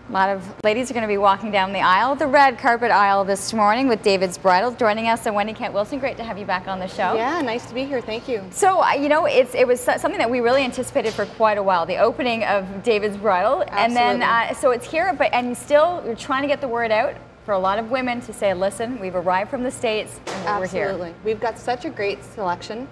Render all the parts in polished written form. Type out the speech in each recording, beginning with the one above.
A lot of ladies are going to be walking down the aisle, the red carpet aisle this morning with David's Bridal. Joining us, and Wendy Kent-Wilson, great to have you back on the show. Yeah, nice to be here, thank you. So, you know, it was something that we really anticipated for quite a while, the opening of David's Bridal. Absolutely. And then, so it's here, and you're trying to get the word out for a lot of women to say, listen, we've arrived from the States and we're here. Absolutely. We've got such a great selection.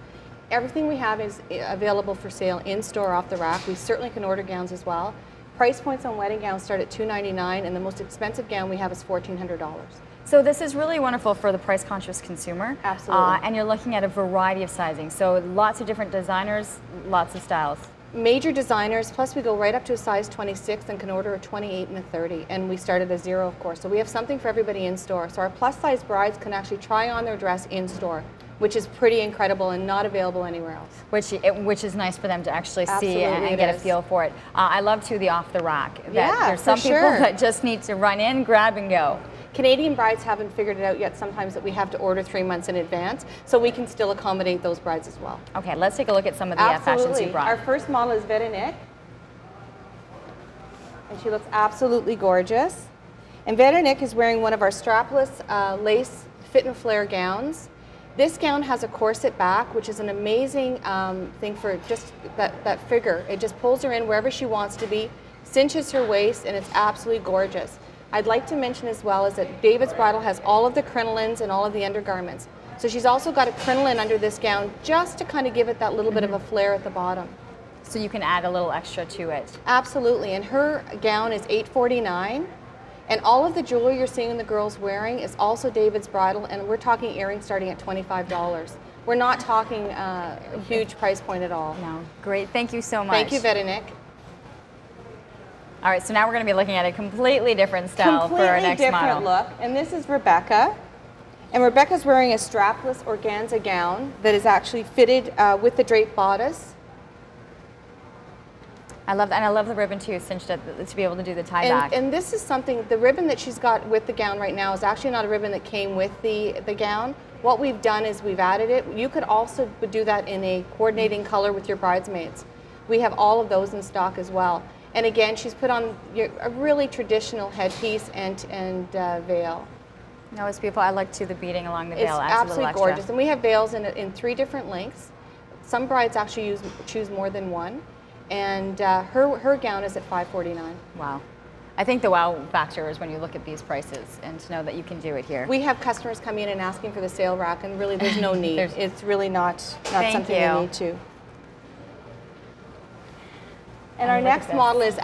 Everything we have is available for sale in-store off the rack. We certainly can order gowns as well. Price points on wedding gowns start at $299, and the most expensive gown we have is $1,400. So this is really wonderful for the price-conscious consumer. Absolutely. And you're looking at a variety of sizing. So lots of different designers, lots of styles. Major designers, plus we go right up to a size 26 and can order a 28 and a 30. And we start at a 0, of course. So we have something for everybody in store. So our plus-size brides can actually try on their dress in store, which is pretty incredible and not available anywhere else. Which is nice for them to actually Absolutely, see and get a feel for it. I love, too, the off-the-rack. Yeah, there's some people that just need to run in, grab, and go. Canadian brides haven't figured it out yet sometimes that we have to order 3 months in advance, so we can still accommodate those brides as well. Okay, let's take a look at some of the fashions you brought. Our first model is Veronique, and she looks absolutely gorgeous. And Veronique is wearing one of our strapless lace fit and flare gowns. This gown has a corset back, which is an amazing thing for just that figure. It just pulls her in wherever she wants to be, cinches her waist, and it's absolutely gorgeous. I'd like to mention as well is that David's Bridal has all of the crinolines and all of the undergarments. So she's also got a crinoline under this gown just to kind of give it that little bit of a flare at the bottom. So you can add a little extra to it. Absolutely, and her gown is $849. And all of the jewelry you're seeing the girls wearing is also David's Bridal, and we're talking earrings starting at $25. We're not talking a huge price point at all. No, great, thank you so much. Thank you, Veronique. All right, so now we're going to be looking at a completely different style for our next model. Completely different look, and this is Rebecca. And Rebecca's wearing a strapless organza gown that is actually fitted with the draped bodice. I love that, and I love the ribbon too, cinched to be able to do the tie back. And this is something, the ribbon that she's got with the gown right now is actually not a ribbon that came with the gown. What we've done is we've added it. You could also do that in a coordinating color with your bridesmaids. We have all of those in stock as well. And again, she's put on a really traditional headpiece and veil. No, it's beautiful. I like too the beading along the veil. It's adds a absolutely little extra. gorgeous. And we have veils in 3 different lengths. Some brides actually choose more than one. And her gown is at $549. Wow. I think the wow factor is when you look at these prices and to know that you can do it here. We have customers come in and asking for the sale rack, and really there's no need. It's really not something you need to. And our next model is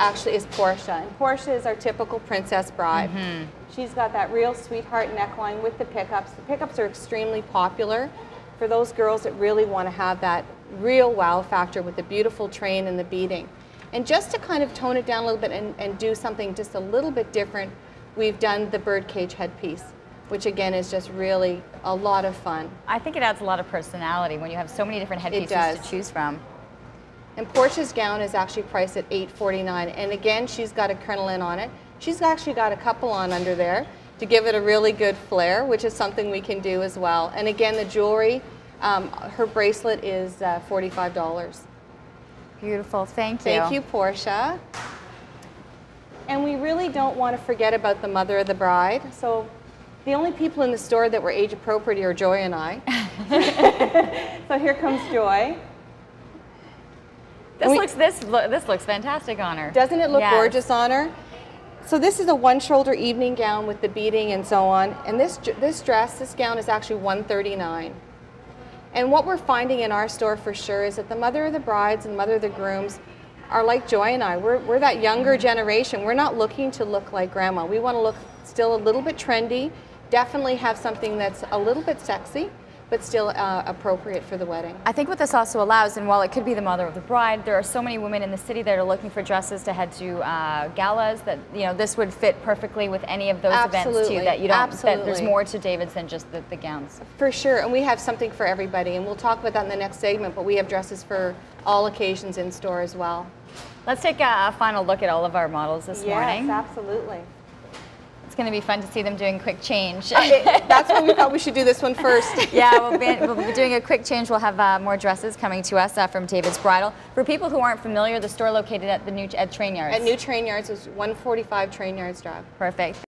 Portia. And Portia is our typical princess bride. She's got that real sweetheart neckline with the pickups. The pickups are extremely popular for those girls that really want to have that real wow factor with the beautiful train and the beading. And just to kind of tone it down a little bit and do something just a little bit different, we've done the birdcage headpiece, which again is just really a lot of fun. I think it adds a lot of personality when you have so many different headpieces to choose from. And Portia's gown is actually priced at $849, and again she's got a crinoline on it. She's actually got a couple on under there to give it a really good flare, which is something we can do as well. And again, the jewelry, her bracelet is $45. Beautiful, thank you. Thank you, Portia. And we really don't want to forget about the mother of the bride. So the only people in the store that were age appropriate are Joy and I. So here comes Joy. This looks fantastic on her. Doesn't it look gorgeous on her? So this is a one-shoulder evening gown with the beading and so on. And this gown is actually $139. And what we're finding in our store for sure is that the mother of the brides and mother of the grooms are like Joy and I. We're that younger generation. We're not looking to look like grandma. We want to look still a little bit trendy, definitely have something that's a little bit sexy, but still appropriate for the wedding. I think what this also allows, and while it could be the mother of the bride, there are so many women in the city that are looking for dresses to head to galas that this would fit perfectly with any of those events too. That you don't. That there's more to David's than just the gowns. For sure, and we have something for everybody, and we'll talk about that in the next segment. But we have dresses for all occasions in store as well. Let's take a final look at all of our models this morning. Yes, absolutely. It's going to be fun to see them doing quick change. That's why we thought we should do this one first. Yeah, we'll be doing a quick change. We'll have more dresses coming to us from David's Bridal. For people who aren't familiar, the store located at the new Train Yards. At New Train Yards is 145 Train Yards Drive. Perfect.